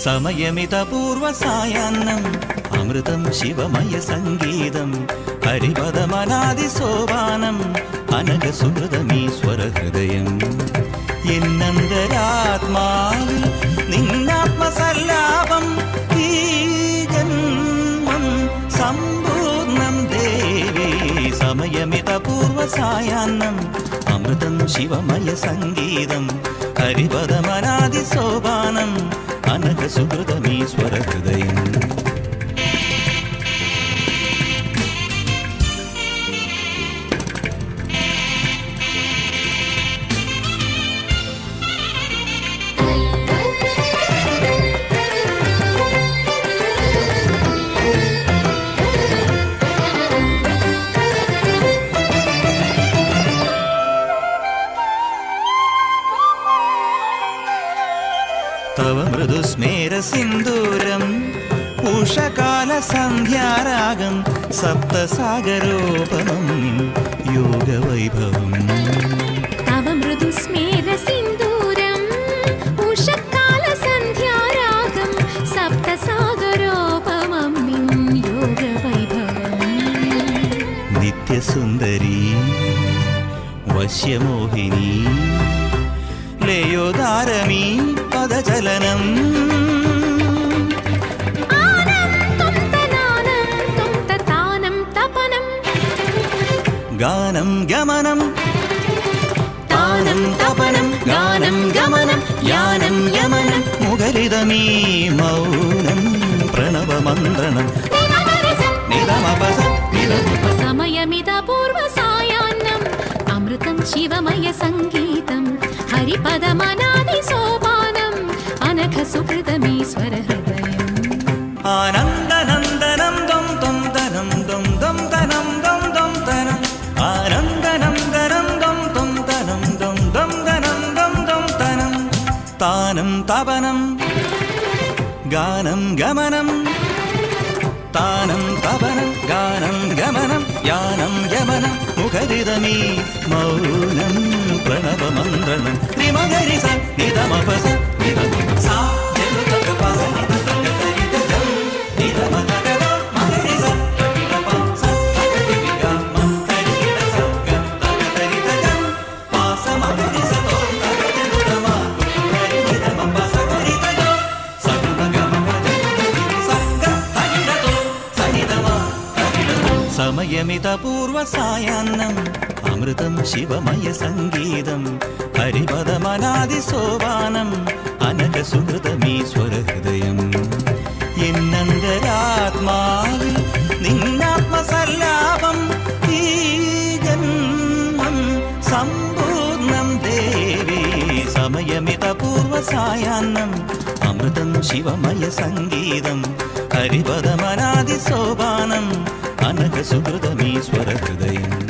സമയമിതപൂർവസായാന്നം അമൃതം ശിവമയ സംഗീതം ഹരിപദമനാദിസോപാനം അനഘസുഹൃതമീശ്വരഹൃദയം എന്നന്തരാത്മാവിൽ നിന്നാത്മസല്ലാപം ഈ ജന്മം സമ്പൂർണം ദേവി സമയമിതപൂർവസായാന്നം അമൃതം ശിവമയ സംഗീതം ഹരിപദമനാദിസോപാനം അനഘസുഹൃതമീശ്വരഹൃദയം തവ മൃദുസ്മേരസിന്ദൂരം ഉഷകാലസന്ധ്യാരാഗം സപ്തസാഗരോപമം യോഗവൈഭവം തവ മൃദുസ്മേരസിന്ദൂരം ഉഷകാലസന്ധ്യാരാഗം സപ്തസാഗരോപമം യോഗവൈഭവം നിത്യസുന്ദരീ വശ്യമോഹിനി ലയോദാരമീ പദചലനം ഗാനം ഗമനം താനം തപനം ഗാനം ഗമനം യാനം യമനം മുഖരിതമീ മൗനം പ്രണവമന്ത്രണം സമയമിതപൂർവസായാന്നം അമൃതം ശിവമയ സംഗീതം ഹരിപദമനാദിസോപാനം അനഘസുഹൃതമീശ്വരഹൃദയം ആനന്ദനന്ദനം ദം ദം ദനം ദം ദം ദനം ദം ദം ദനം ആനന്ദനന്ദനം ദം ദം ദനം ദം ദം ദനം ദം ദം ദനം താനം തപനം ഗാനം ഗമനം താനം തപനം ഗാനം ഗമനം യാനം യമനം മുഖരിതമീ മൗനം പ്രണവമന്ത്രണം ത്രിമഗരി സ നിധമപസ നിധമപസ സമയമിതപൂർവസായാന്നം അമൃതം ശിവമയ സംഗീതം ഹരിപദമനാദിസോപാനം അനഘസുഹൃതമീശ്വരഹൃദയം എന്നന്തരാത്മാവിൽ നിന്നാത്മസല്ലാപം ഈ ജന്മം സമ്പൂർണം ദേവി സമയമിതപൂർവസായാന്നം അമൃതം ശിവമയ സംഗീതം ഹരിപദമനാദിസോപാനം അനഘസുഹൃതമീശ്വരഹൃദയം